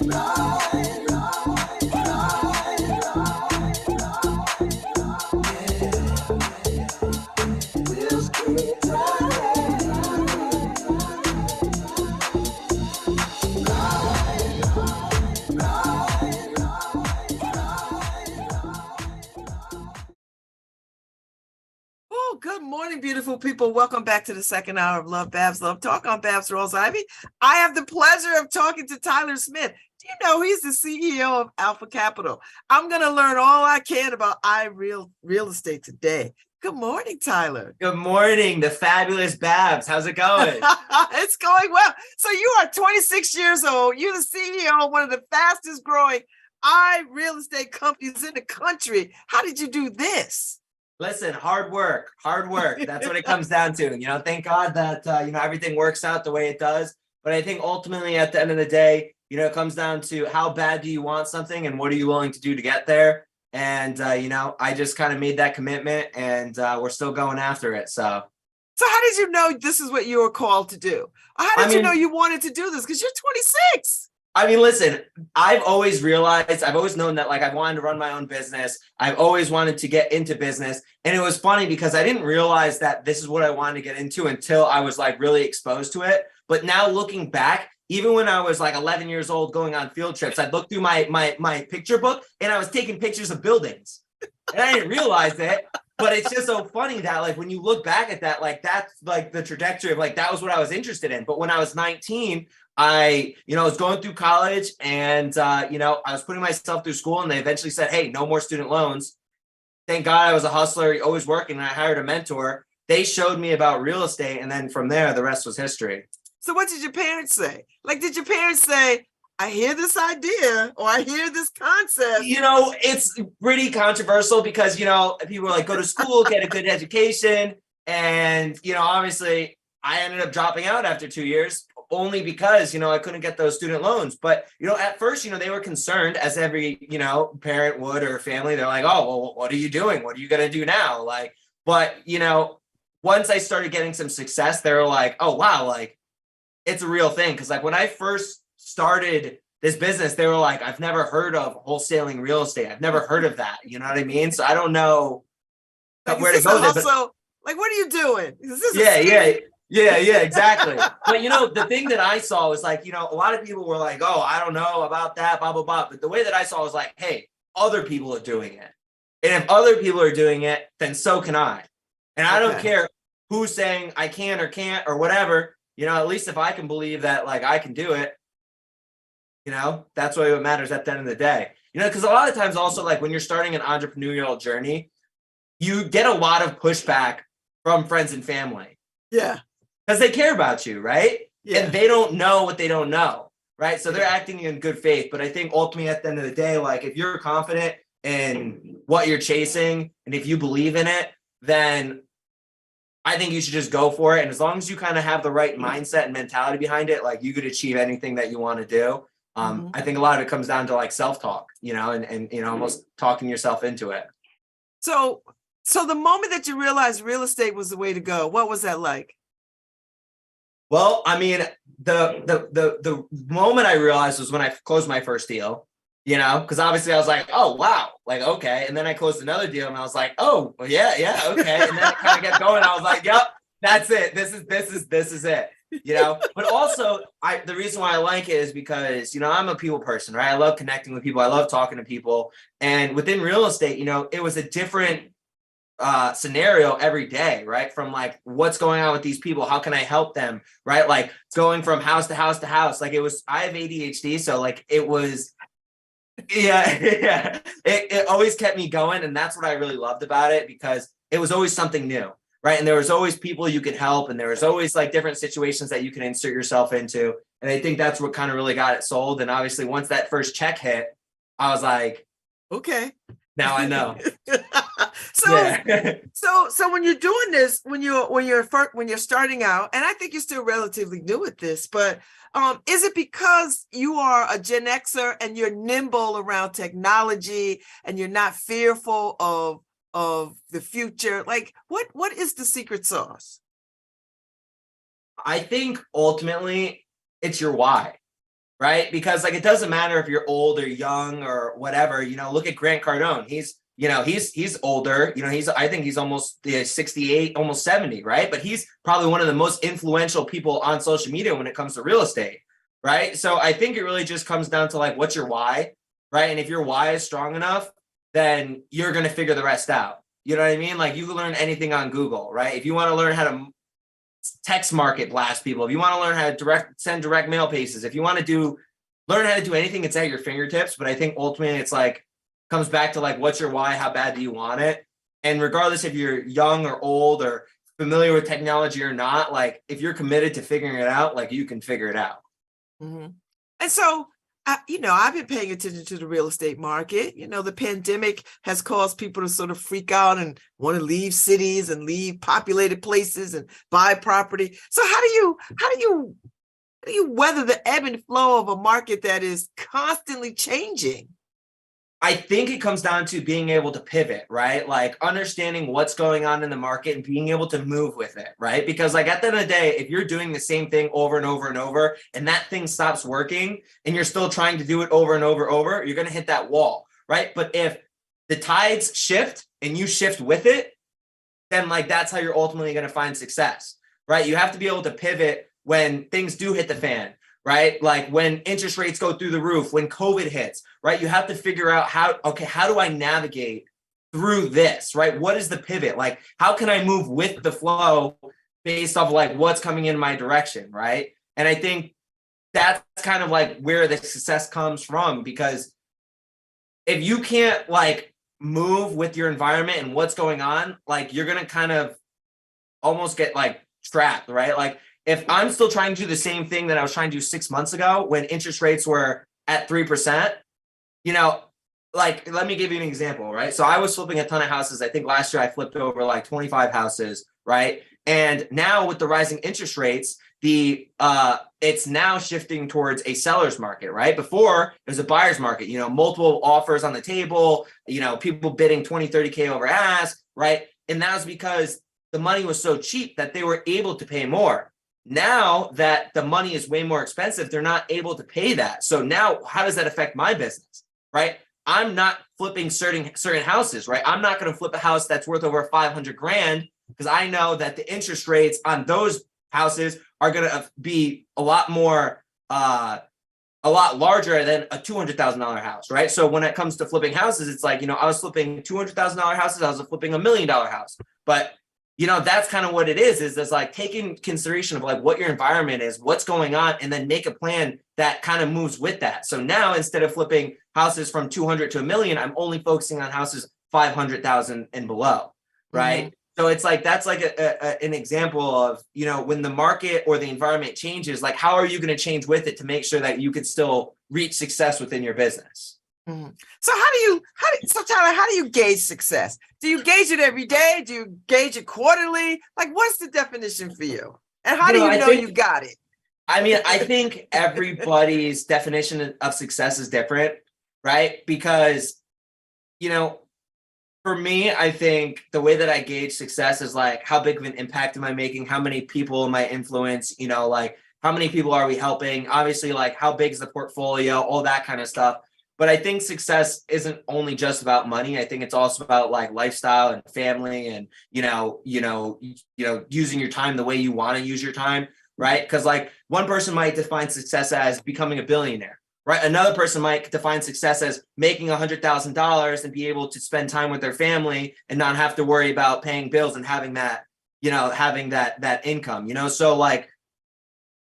Oh, good morning, beautiful people. Welcome back to the second hour of LoveBabz, LoveTalk. I'm Babz Rawls-Ivy. I have the pleasure of talking to Tyler Smith. Do you know he's the CEO of Alpha Capital? I'm going to learn all I can about real estate today. Good morning, Tyler. Good morning, the fabulous Babz. How's it going? It's going well. So you are 26 years old. You're the CEO of one of the fastest growing real estate companies in the country. How did you do this? Listen, hard work. That's what it comes down to. Thank God that, everything works out the way it does. But I think ultimately at the end of the day, it comes down to how bad do you want something and what are you willing to do to get there? And, I just kind of made that commitment and we're still going after it. So how did you know this is what you were called to do? How did you know you wanted to do this? Because you're 26. Listen, I've always known that I've wanted to run my own business. I've always wanted to get into business. And it was funny because I didn't realize that this is what I wanted to get into until I was really exposed to it. But now looking back, even when I was 11 years old going on field trips, I'd look through my picture book and I was taking pictures of buildings. And I didn't realize it. But it's just so funny that when you look back at that, that's the trajectory of that was what I was interested in. But when I was 19, I was going through college and, I was putting myself through school and they eventually said, hey, no more student loans. Thank God I was a hustler, always working, and I hired a mentor. They showed me about real estate. And then from there, the rest was history. So what did your parents say? Did your parents say, I hear this idea or I hear this concept? It's pretty controversial because, people are go to school, get a good education. And, obviously I ended up dropping out after 2 years only because, I couldn't get those student loans. But, at first, they were concerned as every, parent would or family. They're like, oh, well, what are you doing? What are you going to do now? But, once I started getting some success, they were like, oh, wow, it's a real thing. Because when I first started this business, they were like, I've never heard of wholesaling real estate. I've never heard of that. You know what I mean? So I don't know where to go there. So, what are you doing? Yeah, exactly. But, the thing that I saw was a lot of people were like, oh, I don't know about that, blah, blah, blah. But the way that I saw was hey, other people are doing it. And if other people are doing it, then so can I. And I don't care who's saying I can or can't or whatever. At least if I can believe that I can do it, that's what matters at the end of the day. Because a lot of times also when you're starting an entrepreneurial journey, you get a lot of pushback from friends and family. Yeah. Because they care about you, right? Yeah. And they don't know what they don't know, right? So they're acting in good faith. But I think ultimately at the end of the day, if you're confident in what you're chasing and if you believe in it, then I think you should just go for it. And as long as you kind of have the right mindset and mentality behind it, you could achieve anything that you want to do. I think a lot of it comes down to self-talk, and almost talking yourself into it. So the moment that you realized real estate was the way to go, what was that like? Well, the moment I realized was when I closed my first deal, because obviously I was like, oh, wow, okay. And then I closed another deal and I was like, oh, well, yeah, okay. And then it kind of kept going. I was like, yep, that's it. This is it. But also the reason why I like it is because, I'm a people person, right? I love connecting with people. I love talking to people. And within real estate, it was a different scenario every day, right? From what's going on with these people, how can I help them, right? Going from house to house to house. I have ADHD, so it was it always kept me going. And that's what I really loved about it, because it was always something new, right? And there was always people you could help, and there was always different situations that you can insert yourself into. And I think that's what kind of really got it sold. And obviously once that first check hit, I was like, okay, now I know. So when you're doing this, when you're starting out, and I think you're still relatively new at this, but is it because you are a Gen Xer and you're nimble around technology and you're not fearful of the future? What is the secret sauce? I think ultimately it's your why. right? Because like it doesn't matter if you're old or young or whatever. Look at Grant Cardone. He's older. I think he's almost 68, almost 70, right? But he's probably one of the most influential people on social media when it comes to real estate, right? So I think it really just comes down to like, what's your why, right? And if your why is strong enough, then you're going to figure the rest out. You know what I mean? Like you can learn anything on Google, right? If you want to learn how to text market blast people, if you want to learn how to send direct mail pieces, if you want to learn how to do anything, it's at your fingertips. But I think ultimately it's like, comes back to like, what's your why? How bad do you want it? And regardless if you're young or old or familiar with technology or not, like if you're committed to figuring it out, like you can figure it out. Mm-hmm. And so, I've been paying attention to the real estate market. The pandemic has caused people to sort of freak out and want to leave cities and leave populated places and buy property. So how do you weather the ebb and flow of a market that is constantly changing? I think it comes down to being able to pivot, right? Like understanding what's going on in the market and being able to move with it, right? Because like at the end of the day, if you're doing the same thing over and over and over, and that thing stops working and you're still trying to do it over and over, you're going to hit that wall, right? But if the tides shift and you shift with it, then like that's how you're ultimately going to find success, right? You have to be able to pivot when things do hit the fan, right? Like when interest rates go through the roof, when COVID hits, right? You have to figure out how do I navigate through this, right? What is the pivot? Like, how can I move with the flow based off like what's coming in my direction, right? And I think that's kind of like where the success comes from, because if you can't like move with your environment and what's going on, like you're going to kind of almost get like trapped, right? Like if I'm still trying to do the same thing that I was trying to do 6 months ago when interest rates were at 3%, like, let me give you an example, right? So I was flipping a ton of houses. I think last year I flipped over like 25 houses, right? And now with the rising interest rates, it's now shifting towards a seller's market, right? Before it was a buyer's market, multiple offers on the table, people bidding 20, 30K over ask, right? And that was because the money was so cheap that they were able to pay more. Now that the money is way more expensive, they're not able to pay that. So now how does that affect my business, right? I'm not flipping certain houses, right? I'm not going to flip a house that's worth over 500 grand because I know that the interest rates on those houses are going to be a lot larger than a $200,000 house, right? So when it comes to flipping houses, it's like, I was flipping $200,000 houses, I was flipping $1 million house, but that's kind of what it is like taking consideration of like what your environment is, what's going on, and then make a plan that kind of moves with that. So now instead of flipping houses from 200 to $1 million, I'm only focusing on houses 500,000 and below, right? Mm-hmm. So it's like, that's like an example of, when the market or the environment changes, like how are you going to change with it to make sure that you could still reach success within your business? Mm-hmm. So Tyler, how do you gauge success? Do you gauge it every day? Do you gauge it quarterly? Like, what's the definition for you? And how do you know you got it? I mean, I think everybody's definition of success is different, right? Because, for me, I think the way that I gauge success is like, how big of an impact am I making? How many people am I influence? Like how many people are we helping? Obviously, like how big is the portfolio, all that kind of stuff. But I think success isn't only just about money. I think it's also about like lifestyle and family and, using your time the way you want to use your time, right? Because like one person might define success as becoming a billionaire, right? Another person might define success as making $100,000 and be able to spend time with their family and not have to worry about paying bills and having that, having that income, So like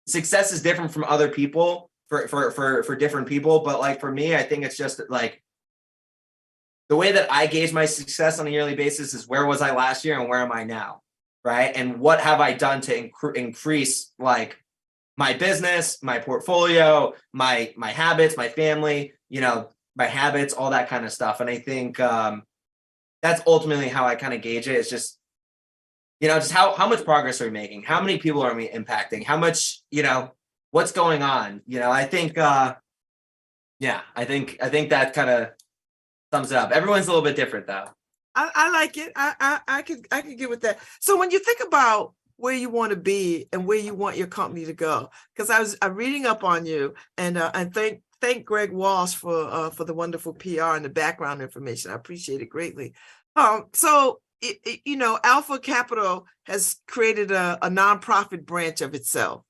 success is different from other people. For different people, but like for me, I think it's just like the way that I gauge my success on a yearly basis is where was I last year and where am I now, right? And what have I done to increase like my business, my portfolio, my habits, my family, my habits, all that kind of stuff. And I think that's ultimately how I kind of gauge it. It's just just how much progress are we making? How many people are we impacting? How much what's going on? I think, I think that kind of sums it up. Everyone's a little bit different though. I like it. I could get with that. So when you think about where you want to be and where you want your company to go. Because I'm reading up on you, and thank Greg Walsh for the wonderful PR and the background information. I appreciate it greatly. So Alpha Capital has created a nonprofit branch of itself.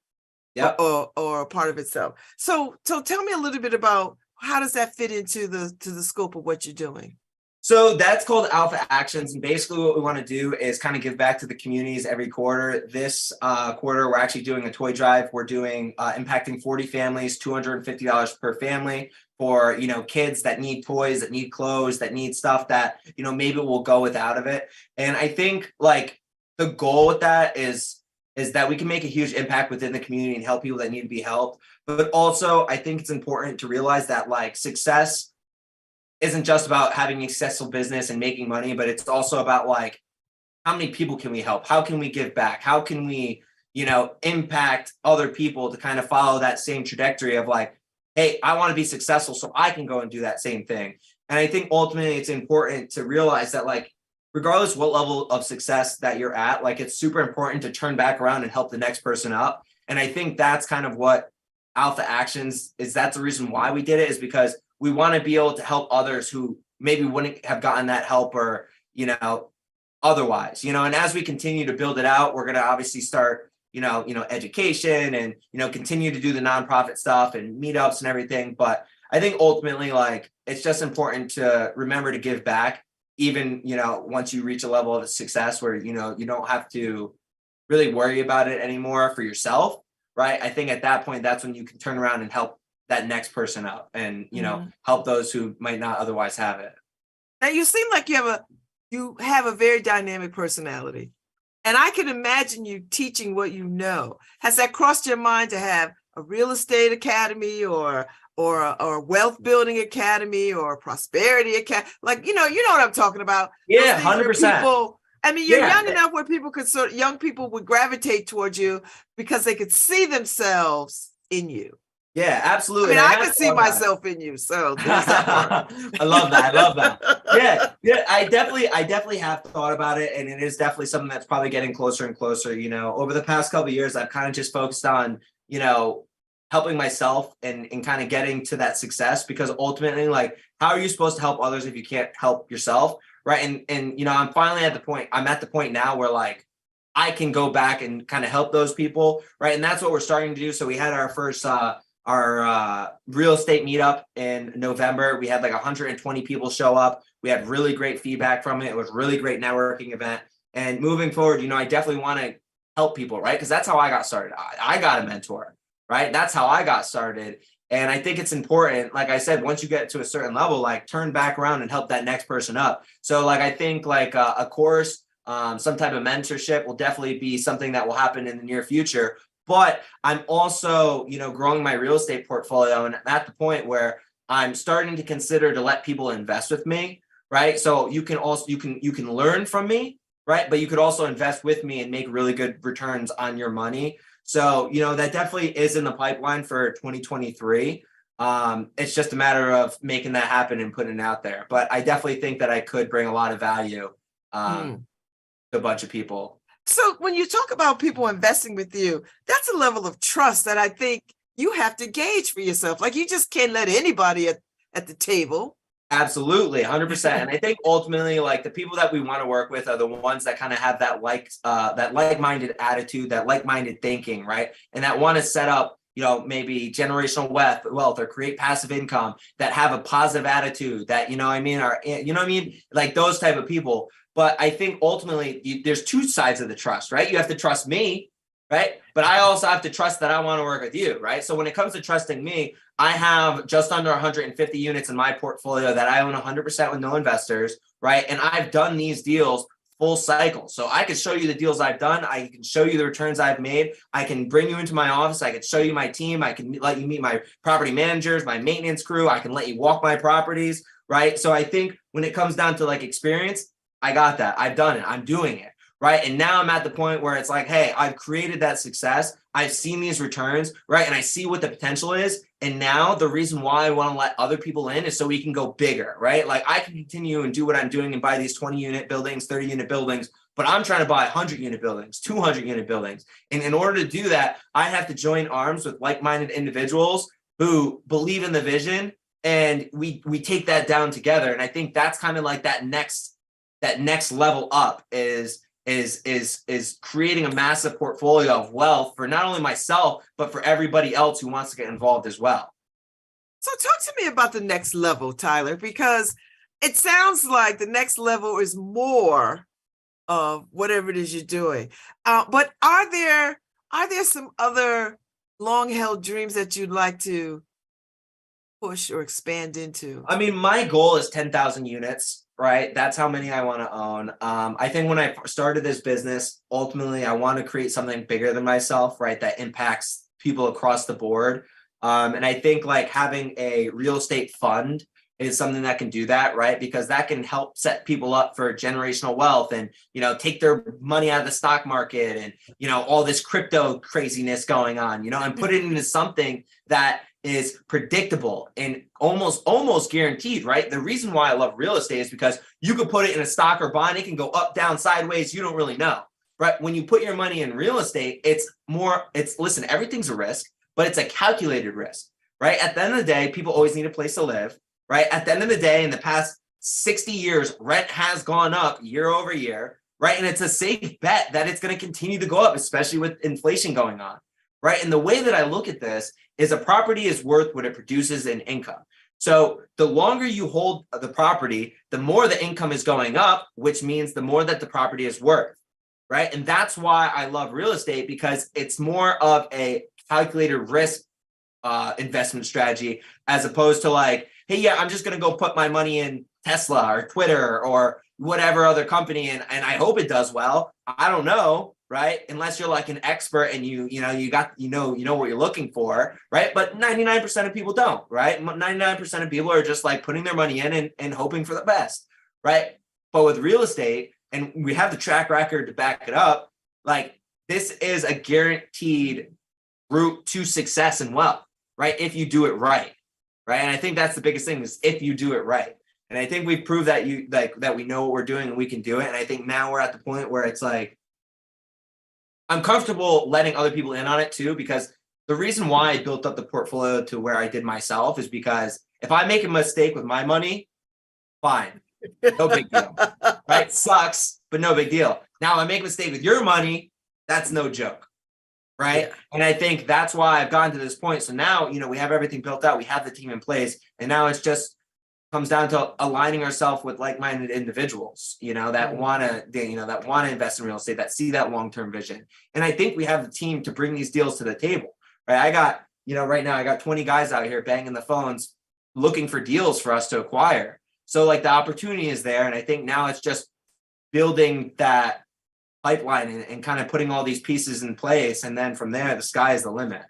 Yep. Or a part of itself. So tell me a little bit about how does that fit into the scope of what you're doing? So that's called Alpha Actions. And basically what we want to do is kind of give back to the communities every quarter. This quarter, we're actually doing a toy drive. We're doing impacting 40 families, $250 per family for, kids that need toys, that need clothes, that need stuff that, maybe will go without of it. And I think like the goal with that is that we can make a huge impact within the community and help people that need to be helped. But also I think it's important to realize that like success isn't just about having a successful business and making money, but it's also about like, how many people can we help? How can we give back? How can we, impact other people to kind of follow that same trajectory of like, hey, I want to be successful so I can go and do that same thing. And I think ultimately it's important to realize that like, regardless what level of success that you're at, like it's super important to turn back around and help the next person up. And I think that's kind of what Alpha Actions is. That's the reason why we did it, is because we want to be able to help others who maybe wouldn't have gotten that help or, otherwise, and as we continue to build it out, we're going to obviously start, education and, continue to do the nonprofit stuff and meetups and everything. But I think ultimately, like, it's just important to remember to give back, even, once you reach a level of success where, you don't have to really worry about it anymore for yourself. Right. I think at that point, that's when you can turn around and help that next person up and, help those who might not otherwise have it. Now you seem like you have a very dynamic personality, and I can imagine you teaching what you know. Has that crossed your mind to have a real estate academy or a wealth building academy or a prosperity academy? Like, you know what I'm talking about. Yeah, 100%. You're young enough where young people would gravitate towards you because they could see themselves in you. Yeah, absolutely. I could see myself in you. So I love that. Yeah. I definitely have thought about it. And it is definitely something that's probably getting closer and closer. Over the past couple of years, I've kind of just focused on, helping myself and kind of getting to that success, because ultimately, like, how are you supposed to help others if you can't help yourself? Right. And I'm finally at the point now where like I can go back and kind of help those people. Right. And that's what we're starting to do. So we had our first our real estate meetup in November. We had like 120 people show up. We had really great feedback from it. It was a really great networking event. And moving forward, I definitely want to help people, right? Because that's how I got started. I got a mentor, right? That's how I got started. And I think it's important, like I said, once you get to a certain level, like turn back around and help that next person up. So like, I think like a course, some type of mentorship will definitely be something that will happen in the near future. But I'm also, growing my real estate portfolio, and at the point where I'm starting to consider to let people invest with me, right? So you can learn from me, right? But you could also invest with me and make really good returns on your money. So, that definitely is in the pipeline for 2023. It's just a matter of making that happen and putting it out there. But I definitely think that I could bring a lot of value to a bunch of people. So when you talk about people investing with you, that's a level of trust that I think you have to gauge for yourself. Like, you just can't let anybody at the table. Absolutely, 100%. And I think ultimately, like, the people that we want to work with are the ones that kind of have that like-minded attitude, that like-minded thinking, right? And that want to set up, maybe generational wealth or create passive income, that have a positive attitude, that, like those type of people. But I think ultimately there's two sides of the trust, right? You have to trust me, right? But I also have to trust that I want to work with you, right? So when it comes to trusting me, I have just under 150 units in my portfolio that I own 100% with no investors, right? And I've done these deals full cycle. So I can show you the deals I've done. I can show you the returns I've made. I can bring you into my office. I can show you my team. I can let you meet my property managers, my maintenance crew. I can let you walk my properties, right? So I think when it comes down to like experience, I got that. I've done it. I'm doing it. Right. And now I'm at the point where it's like, hey, I've created that success. I've seen these returns. Right. And I see what the potential is. And now the reason why I want to let other people in is so we can go bigger. Right. Like, I can continue and do what I'm doing and buy these 20 unit buildings, 30 unit buildings. but I'm trying to buy 100 unit buildings, 200 unit buildings. And in order to do that, I have to join arms with like-minded individuals who believe in the vision, and we take that down together. And I think that's kind of like that next level up is creating a massive portfolio of wealth for not only myself, but for everybody else who wants to get involved as well. So talk to me about the next level, Tyler, because it sounds like the next level is more of whatever it is you're doing. But are there some other long-held dreams that you'd like to push or expand into? I mean, my goal is 10,000 units, right? That's how many I want to own. I think when I started this business, ultimately, I want to create something bigger than myself, right? That impacts people across the board. And I think like having a real estate fund is something that can do that, right? Because that can help set people up for generational wealth and, take their money out of the stock market and, all this crypto craziness going on, and put it into something that is predictable and almost guaranteed, right? The reason why I love real estate is because you could put it in a stock or bond. It can go up, down, sideways. You don't really know, right? When you put your money in real estate, listen, everything's a risk, but it's a calculated risk, right? At the end of the day, people always need a place to live, right? At the end of the day, in the past 60 years, rent has gone up year over year, right? And it's a safe bet that it's going to continue to go up, especially with inflation going on, right? And the way that I look at this is a property is worth what it produces in income. So the longer you hold the property, the more the income is going up, which means the more that the property is worth, right? And that's why I love real estate, because it's more of a calculated risk investment strategy, as opposed to like, hey, yeah, I'm just going to go put my money in Tesla or Twitter or whatever other company, and I hope it does well. I don't know, right? Unless you're like an expert and you know what you're looking for, right? But 99% of people don't, right? 99% of people are just like putting their money in and hoping for the best, right? But with real estate, and we have the track record to back it up, like this is a guaranteed route to success and wealth, right? If you do it right, right? And I think that's the biggest thing, is if you do it right. And I think we've proved that that we know what we're doing and we can do it. And I think now we're at the point where it's like, I'm comfortable letting other people in on it too, because the reason why I built up the portfolio to where I did myself is because if I make a mistake with my money, fine, no big deal, right? Sucks, but no big deal. Now I make a mistake with your money, that's no joke. Right. Yeah. And I think that's why I've gotten to this point. So now, we have everything built out. We have the team in place. And now it's just comes down to aligning ourselves with like-minded individuals, that want to invest in real estate, that see that long-term vision. And I think we have the team to bring these deals to the table. Right. I got, right now I got 20 guys out here banging the phones, looking for deals for us to acquire. So like the opportunity is there. And I think now it's just building that pipeline and kind of putting all these pieces in place, and then from there the sky is the limit.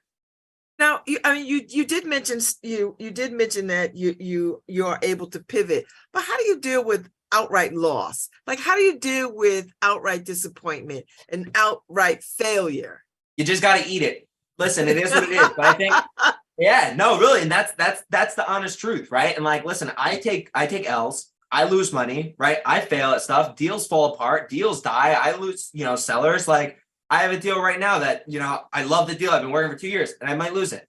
Now, you did mention that you are able to pivot, but how do you deal with outright loss? Like, how do you deal with outright disappointment and outright failure? You just got to eat it. Listen, it is what it is. But I think, yeah, no, really, and that's the honest truth, right? And like, listen, I take L's. I lose money, right? I fail at stuff. Deals fall apart. Deals die. I lose, sellers. Like I have a deal right now that, I love the deal. I've been working for 2 years and I might lose it.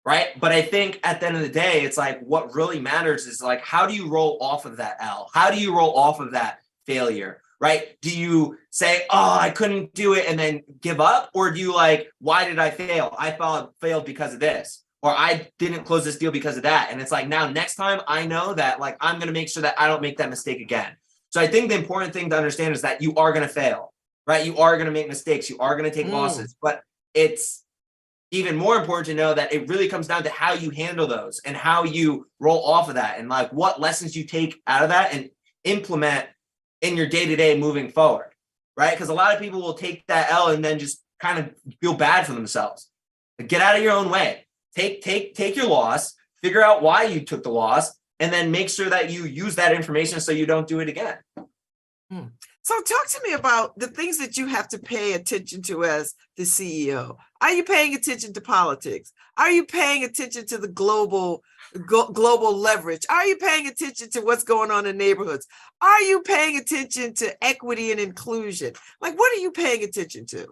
Right. But I think at the end of the day, it's like what really matters is like, how do you roll off of that L? How do you roll off of that failure? Right. Do you say, oh, I couldn't do it and then give up? Or do you like, why did I fail? I failed because of this. Or I didn't close this deal because of that. And it's like, now next time I know that like, I'm going to make sure that I don't make that mistake again. So I think the important thing to understand is that you are going to fail, right? You are going to make mistakes. You are going to take losses, but it's even more important to know that it really comes down to how you handle those and how you roll off of that and like what lessons you take out of that and implement in your day-to-day moving forward, right? Because a lot of people will take that L and then just kind of feel bad for themselves. Get out of your own way. Take your loss, figure out why you took the loss, and then make sure that you use that information so you don't do it again. Mm. So talk to me about the things that you have to pay attention to as the CEO. Are you paying attention to politics? Are you paying attention to the global leverage? Are you paying attention to what's going on in neighborhoods? Are you paying attention to equity and inclusion? Like, what are you paying attention to?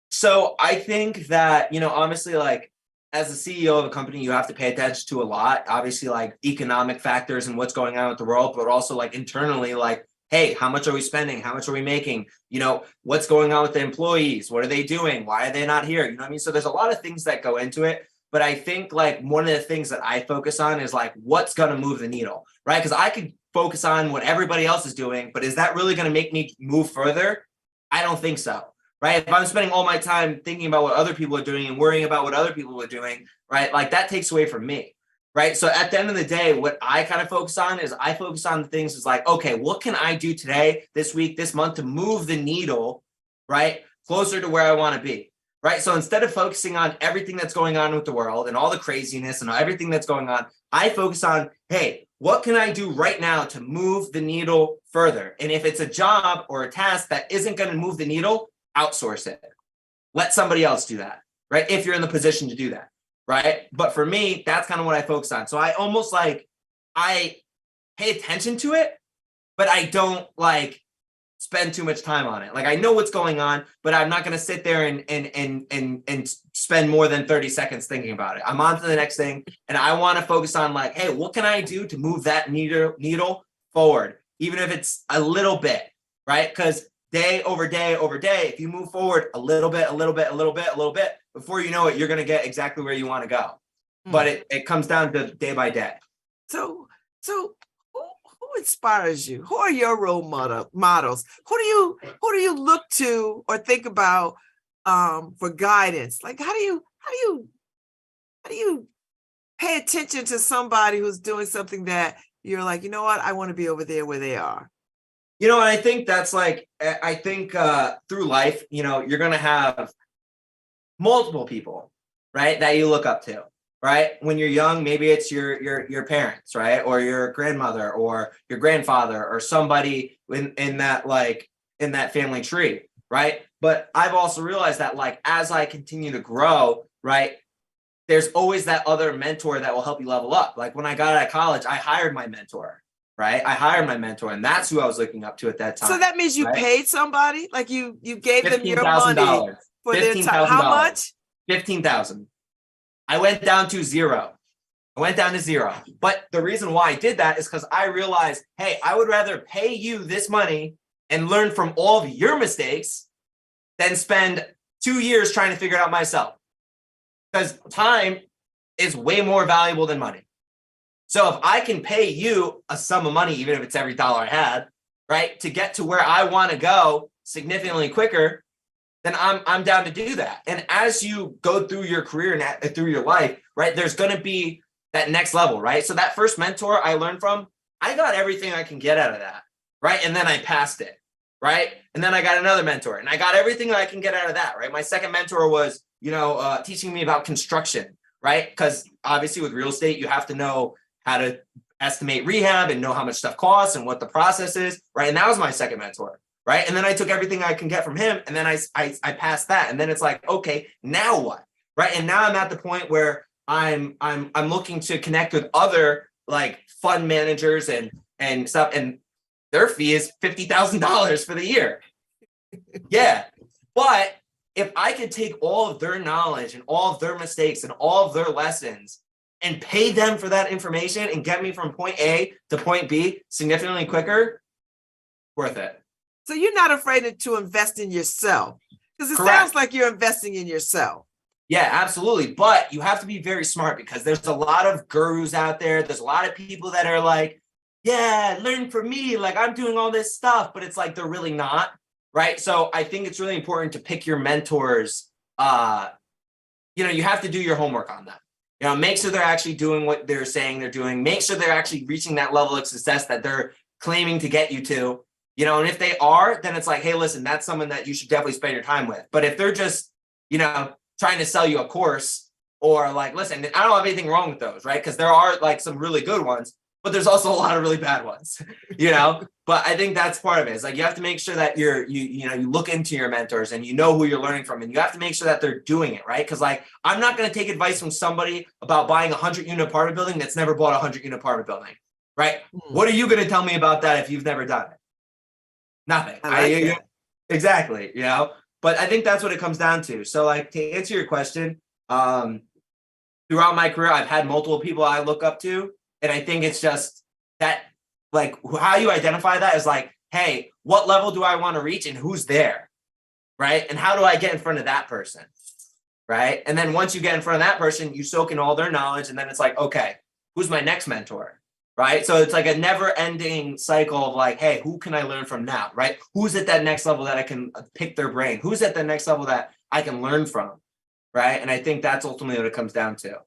So I think that, honestly, like as the CEO of a company, you have to pay attention to a lot, obviously like economic factors and what's going on with the world, but also like internally, like, hey, how much are we spending? How much are we making? What's going on with the employees? What are they doing? Why are they not here? You know what I mean? So there's a lot of things that go into it. But I think like one of the things that I focus on is like, what's going to move the needle, right? Because I could focus on what everybody else is doing, but is that really going to make me move further? I don't think so, right? If I'm spending all my time thinking about what other people are doing and worrying about what other people are doing, right? Like that takes away from me, right? So at the end of the day, what I kind of focus on is I focus on the things is like, okay, what can I do today, this week, this month to move the needle, right? Closer to where I want to be. Right. So instead of focusing on everything that's going on with the world and all the craziness and everything that's going on, I focus on, hey, what can I do right now to move the needle further? And if it's a job or a task that isn't going to move the needle, outsource it. Let somebody else do that. Right. If you're in the position to do that. Right. But for me, that's kind of what I focus on. So I almost like I pay attention to it, but I don't like spend too much time on it. Like I know what's going on, but I'm not going to sit there and spend more than 30 seconds thinking about it. I'm on to the next thing. And I want to focus on like, hey, what can I do to move that needle forward? Even if it's a little bit, right? Because day over day over day, if you move forward a little bit, before you know it, you're going to get exactly where you want to go. But it comes down to day by day. So who inspires you? Who are your role models? Who do you look to or think about for guidance? Like how do you pay attention to somebody who's doing something that you're like, you know what, I want to be over there where they are? And I think that's like, through life, you're going to have multiple people, right, that you look up to. Right. When you're young, maybe it's your parents, right? Or your grandmother or your grandfather or somebody in that family tree. Right. But I've also realized that like as I continue to grow, right, there's always that other mentor that will help you level up. Like when I got out of college, I hired my mentor. Right. I hired my mentor and that's who I was looking up to at that time. So that means you paid somebody, like you gave them your money for their $15,000. time. How much? $15,000. I went down to zero. But the reason why I did that is because I realized, hey, I would rather pay you this money and learn from all of your mistakes than spend 2 years trying to figure it out myself. Because time is way more valuable than money. So if I can pay you a sum of money, even if it's every dollar I had, right, to get to where I want to go significantly quicker, then I'm down to do that. And as you go through your career and through your life, right, there's going to be that next level, right? So that first mentor I learned from, I got everything I can get out of that, right? And then I passed it, right? And then I got another mentor and I got everything I can get out of that, right? My second mentor was, teaching me about construction, right? Because obviously with real estate, you have to know how to estimate rehab and know how much stuff costs and what the process is, right? And that was my second mentor. Right. And then I took everything I can get from him and then I passed that. And then it's like, OK, now what? Right. And now I'm at the point where I'm looking to connect with other like fund managers and stuff. And their fee is $50,000 for the year. Yeah. But if I could take all of their knowledge and all of their mistakes and all of their lessons and pay them for that information and get me from point A to point B significantly quicker, worth it. So you're not afraid to invest in yourself because it sounds like you're investing in yourself. Yeah, absolutely. But you have to be very smart because there's a lot of gurus out there. There's a lot of people that are like, yeah, learn from me. Like I'm doing all this stuff, but it's like they're really not. Right. So I think it's really important to pick your mentors. You have to do your homework on them. Make sure they're actually doing what they're saying they're doing. Make sure they're actually reaching that level of success that they're claiming to get you to. And if they are, then it's like, hey, listen, that's someone that you should definitely spend your time with. But if they're just, trying to sell you a course or like, listen, I don't have anything wrong with those, right? Because there are like some really good ones, but there's also a lot of really bad ones, you know? But I think that's part of it. It's like, you have to make sure that you look into your mentors and you know who you're learning from, and you have to make sure that they're doing it, right? Because like, I'm not going to take advice from somebody about buying a 100-unit apartment building that's never bought a 100-unit apartment building, right? What are you going to tell me about that if you've never done it? Nothing. Exactly, you know? But I think that's what it comes down to. So like, to answer your question, throughout my career, I've had multiple people I look up to. And I think it's just that, like, how you identify that is like, hey, what level do I want to reach and who's there, right? And how do I get in front of that person, right? And then once you get in front of that person, you soak in all their knowledge, and then it's like, okay, who's my next mentor, right? So it's like a never-ending cycle of like, hey, who can I learn from now, right? Who's at that next level that I can pick their brain? Who's at the next level that I can learn from, right? And I think that's ultimately what it comes down to.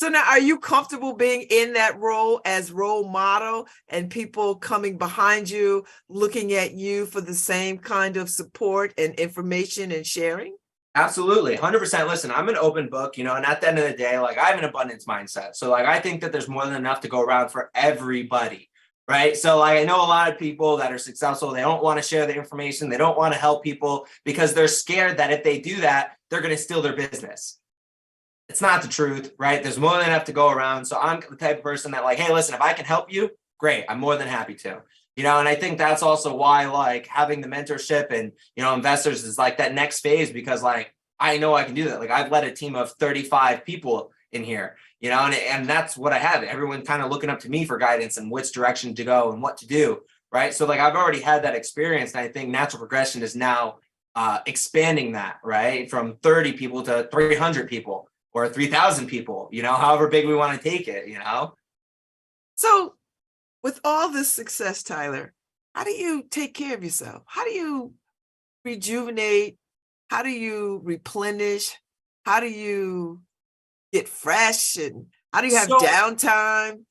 So now, are you comfortable being in that role as role model and people coming behind you, looking at you for the same kind of support and information and sharing? Absolutely. 100%. Listen, I'm an open book, you know, and at the end of the day, like, I have an abundance mindset. So like, I think that there's more than enough to go around for everybody, right? So like, I know a lot of people that are successful, they don't want to share the information. They don't want to help people because they're scared that if they do that, they're going to steal their business. It's not the truth, right? There's more than enough to go around. So I'm the type of person that like, hey, listen, if I can help you, great. I'm more than happy to, you know? And I think that's also why like having the mentorship and, you know, investors is like that next phase, because like, I know I can do that. Like, I've led a team of 35 people in here, you know, and that's what I have. Everyone kind of looking up to me for guidance and which direction to go and what to do, right? So like, I've already had that experience. And I think natural progression is now expanding that, right? From 30 people to 300 people. Or 3,000 people, you know, however big we want to take it, you know? So with all this success, Tyler, how do you take care of yourself? How do you rejuvenate? How do you replenish? How do you get fresh? And how do you have downtime?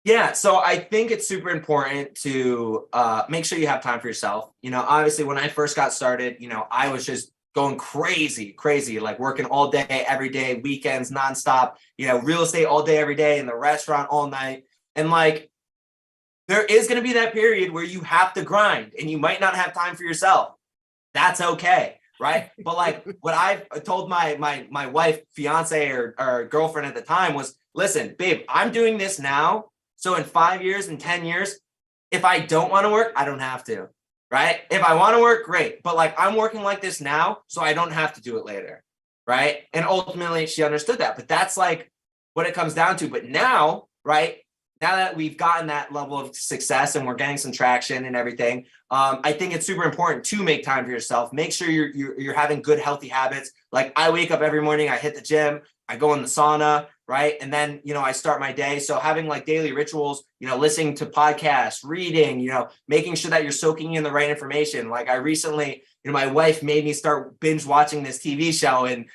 Yeah, so I think it's super important to make sure you have time for yourself. You know, obviously when I first got started, you know, I was just going crazy, like working all day, every day, weekends, nonstop, you know, real estate all day, every day, in the restaurant all night. And like, there is going to be that period where you have to grind and you might not have time for yourself. That's okay. Right. But like what I told my wife, fiance or girlfriend at the time was, listen, babe, I'm doing this now. So in 5 years and 10 years, if I don't want to work, I don't have to. Right. If I want to work, great. But like, I'm working like this now, so I don't have to do it later. Right. And ultimately she understood that. But that's like what it comes down to. But now, right, now that we've gotten that level of success and we're getting some traction and everything, I think it's super important to make time for yourself. Make sure you're having good, healthy habits. Like, I wake up every morning, I hit the gym, I go in the sauna, right? And then, you know, I start my day. So having like daily rituals, you know, listening to podcasts, reading, you know, making sure that you're soaking in the right information. Like, I recently, you know, my wife made me start binge watching this TV show, and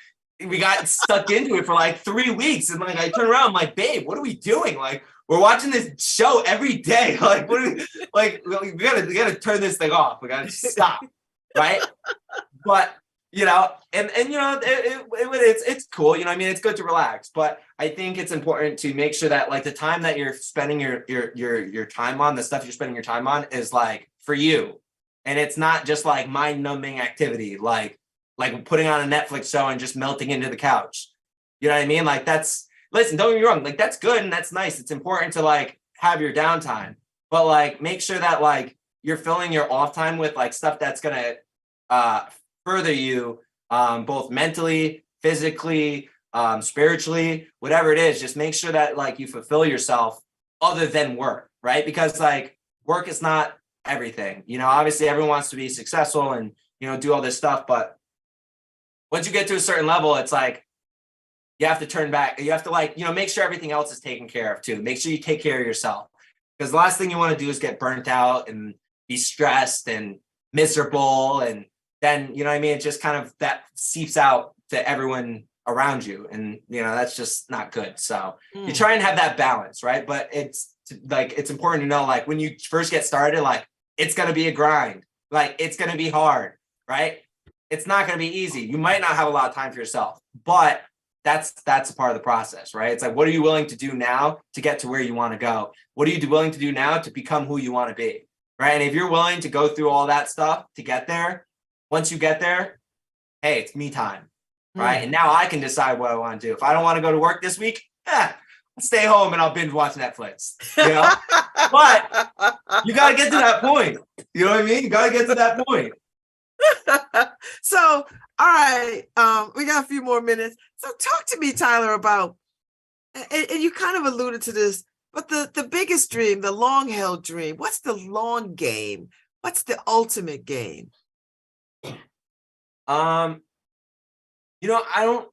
we got stuck into it for like 3 weeks. And like, I turn around, I'm like, babe, what are we doing? Like, we're watching this show every day. Like, what are we, like, we gotta turn this thing off. We gotta stop. Right. But, you know, and you know, it's cool. You know, I mean, it's good to relax, but I think it's important to make sure that like the time that you're spending your time on, the stuff you're spending your time on is like for you. And it's not just like mind numbing activity, like putting on a Netflix show and just melting into the couch. You know what I mean? Like, listen, don't get me wrong. Like, that's good and that's nice. It's important to like have your downtime, but like make sure that like you're filling your off time with like stuff that's gonna further you both mentally, physically, spiritually, whatever it is. Just make sure that like you fulfill yourself other than work, right? Because like work is not everything. You know, obviously everyone wants to be successful and, you know, do all this stuff, but once you get to a certain level, it's like you have to turn back. You have to like, you know, make sure everything else is taken care of too. Make sure you take care of yourself, because the last thing you want to do is get burnt out and be stressed and miserable. And then, you know what I mean? It just kind of that seeps out to everyone around you. And, you know, that's just not good. So you try and have that balance, right? But it's like, it's important to know, like when you first get started, like it's going to be a grind, like it's going to be hard, right? It's not going to be easy. You might not have a lot of time for yourself, but that's a part of the process, right? It's like, what are you willing to do now to get to where you want to go? What are you willing to do now to become who you want to be, right? And if you're willing to go through all that stuff to get there, once you get there, hey, it's me time, right? And now I can decide what I want to do. If I don't want to go to work this week, I'll stay home and I'll binge watch Netflix, you know? But you got to get to that point. You know what I mean? You got to get to that point. So, all right, we got a few more minutes. So talk to me, Tyler, about, and you kind of alluded to this, but the biggest dream, the long-held dream, what's the long game? What's the ultimate game? You know, I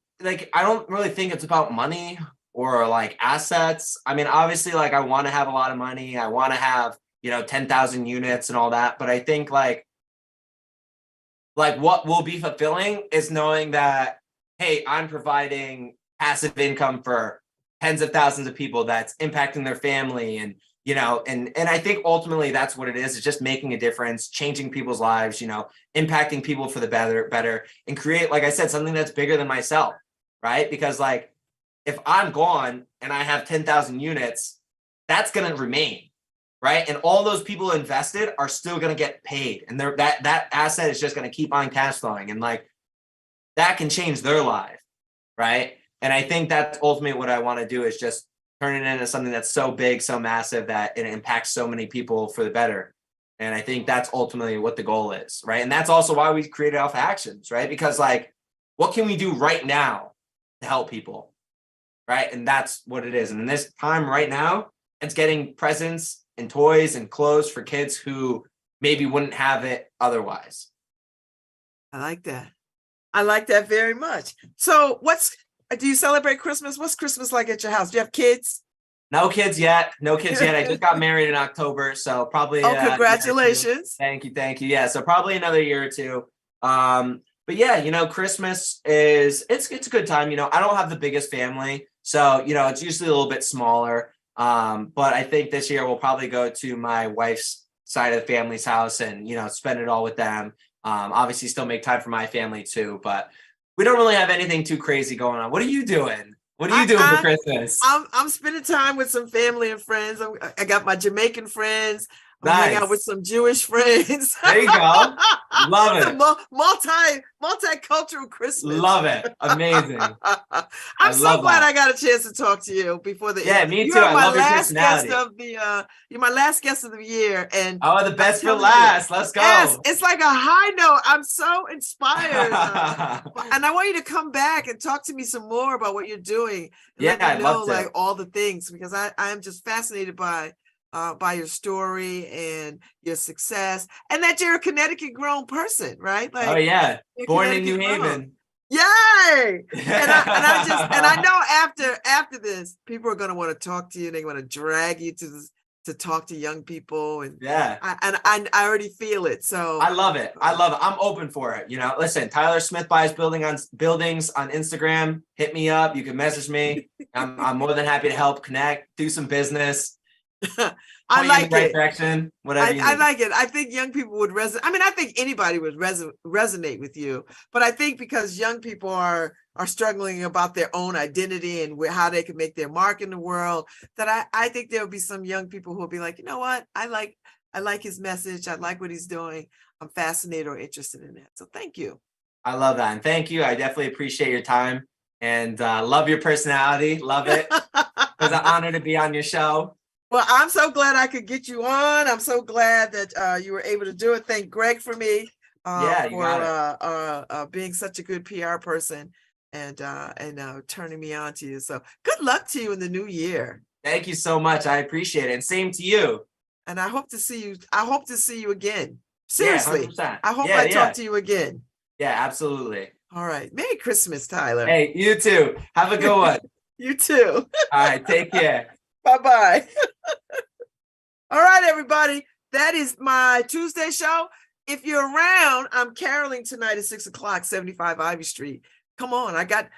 don't really think it's about money or like assets. I mean, obviously, like I want to have a lot of money. I want to have, 10,000 units and all that. But I think like what will be fulfilling is knowing that, hey, I'm providing passive income for tens of thousands of people that's impacting their family. And, and I think ultimately that's what it is. It's just making a difference, changing people's lives, impacting people for the better, and create, like I said, something that's bigger than myself, right? Because like, if I'm gone and I have 10,000 units, that's going to remain, right? And all those people invested are still going to get paid. And that asset is just going to keep on cash flowing. And like, that can change their life, right? And I think that's ultimately what I want to do, is just turn it into something that's so big, so massive that it impacts so many people for the better. And I think that's ultimately what the goal is, right? And that's also why we created Alpha Actions, right? Because like, what can we do right now to help people, right? And that's what it is. And in this time right now, it's getting presents and toys and clothes for kids who maybe wouldn't have it otherwise. I like that. I like that very much. So do you celebrate Christmas? What's Christmas like at your house? Do you have kids? No kids yet. I just got married in October, so probably. Oh, congratulations! Thank you. Yeah, so probably another year or two. But yeah, Christmas it's a good time. I don't have the biggest family, so it's usually a little bit smaller. But I think this year we'll probably go to my wife's side of the family's house and spend it all with them. Obviously, still make time for my family too, but we don't really have anything too crazy going on. What are you doing? What are you doing for Christmas? I'm spending time with some family and friends. I got my Jamaican friends. I'm hanging out with some Jewish friends. There you go. Love it. Multicultural Christmas. Love it. Amazing. I'm so glad I got a chance to talk to you before the end. Me too. I love your personality. You're my last guest of the year. And the best for last. Let's go. Yes, it's like a high note. I'm so inspired. And I want you to come back and talk to me some more about what you're doing. I'd love to. Like all the things, because I am just fascinated by your story and your success, and that you're a Connecticut grown person, right? Like, oh yeah, born in New Haven. Yay! And I know after this, people are going to want to talk to you. They want to drag you to talk to young people, and I already feel it. So I love it. I'm open for it. Listen, Tyler Smith buys buildings on Instagram. Hit me up. You can message me. I'm more than happy to help connect, do some business. I like in the right direction, whatever. I like it. I think young people would resonate. I mean, I think anybody would resonate with you, but I think because young people are struggling about their own identity and how they can make their mark in the world, that I think there'll be some young people who will be like, you know what, I like his message. I like what he's doing. I'm fascinated or interested in that. So thank you. I love that, and thank you. I definitely appreciate your time and love your personality. Love it. It was an honor to be on your show. Well, I'm so glad I could get you on. I'm so glad that you were able to do it. Thank Greg for me for being such a good PR person and turning me on to you. So good luck to you in the new year. Thank you so much. I appreciate it. And same to you. And I hope to see you. I hope to see you again. Seriously. Yeah, I hope I talk to you again. Yeah, absolutely. All right. Merry Christmas, Tyler. Hey, you too. Have a good one. You too. All right. Take care. Bye-bye. All right, everybody. That is my Tuesday show. If you're around, I'm caroling tonight at 6:00, 75 Ivy Street. Come on. I got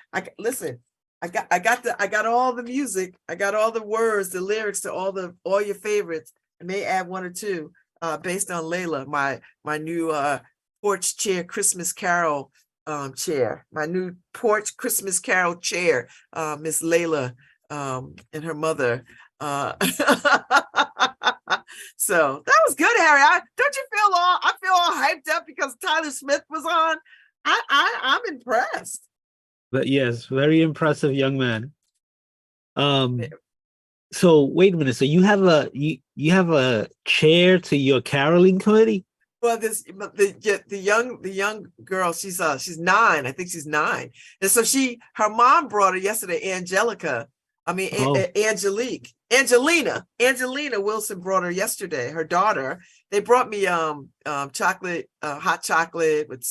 all the music. I got all the words, the lyrics to all your favorites. I may add one or two based on Layla, my new porch chair Christmas carol chair, my new porch Christmas Carol chair, Miss Layla and her mother. So that was good, Harry. Don't you feel I feel all hyped up because Tyler Smith was on. I'm impressed. But yes, very impressive young man. So wait a minute. So you have a chair to your caroling committee? Well, the young girl, she's 9. I think she's 9. And so her mom brought her yesterday, Angelina Wilson brought her yesterday, her daughter. They brought me chocolate, hot chocolate with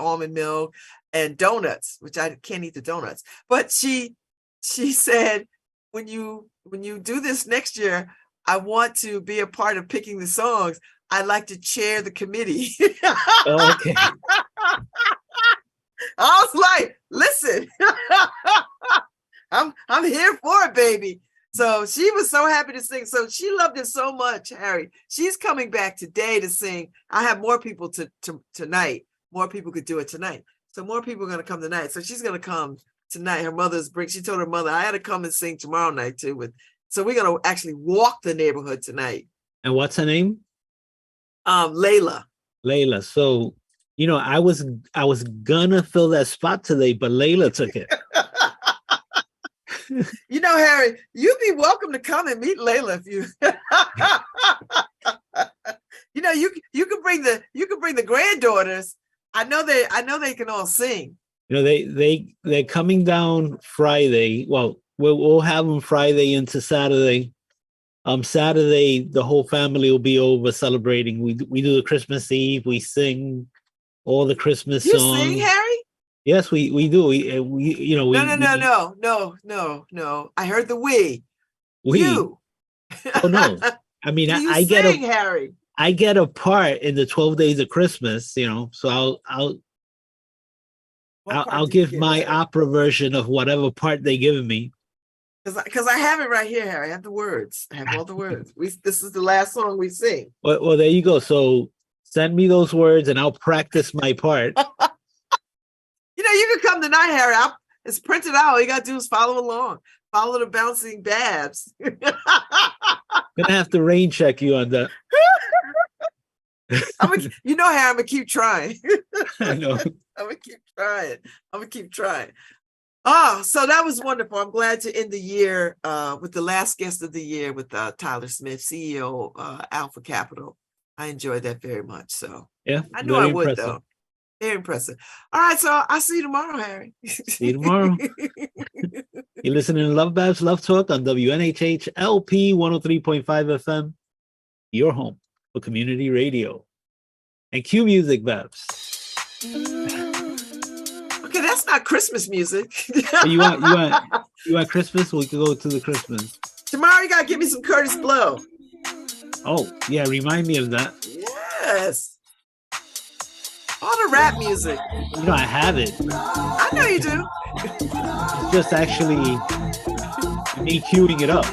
almond milk and donuts, which I can't eat the donuts. But she said, when you do this next year, I want to be a part of picking the songs. I'd like to chair the committee. Oh, okay. I was like, listen, I'm here for it, baby. So she was so happy to sing. So she loved it so much, Harry. She's coming back today to sing. I have more people tonight. More people could do it tonight. So more people are going to come tonight. So she's going to come tonight. She told her mother, I had to come and sing tomorrow night too. So we're going to actually walk the neighborhood tonight. And what's her name? Layla. So, I was gonna fill that spot today, but Layla took it. Harry, you'd be welcome to come and meet Layla if you. You can bring the granddaughters. I know they can all sing. They're coming down Friday. Well, we'll have them Friday into Saturday. Saturday, the whole family will be over celebrating. We do the Christmas Eve. We sing all the Christmas songs. You sing, Harry? Yes, we do. No. I heard the we. You. Oh no. I mean, I get Harry. I get a part in the 12 days of Christmas. So I'll give my opera version of whatever part they give me. Because I have it right here, Harry. I have the words. I have all the words. This is the last song we sing. Well, there you go. So send me those words and I'll practice my part. You can come tonight, Harry. It's printed out. All you got to do is follow along. Follow the bouncing Babz. Gonna have to rain check you on that. Harry, I'm going to keep trying. I know. I'm going to keep trying. Oh, so that was wonderful. I'm glad to end the year with the last guest of the year with Tyler Smith, CEO, Alpha Capital. I enjoyed that very much. So yeah, I knew I would, though. Very impressive. All right, so I'll see you tomorrow, Harry. See you tomorrow. You're listening to LoveBabz Love Talk on WNHH LP 103.5 FM, your home for community radio. And cue music, Babz. Okay, that's not Christmas music. You want Christmas? We could go to the Christmas. Tomorrow you gotta give me some Curtis Blow. Oh, yeah, remind me of that. Yes. All the rap music. I have it. I know you do. It's just actually me queuing it up.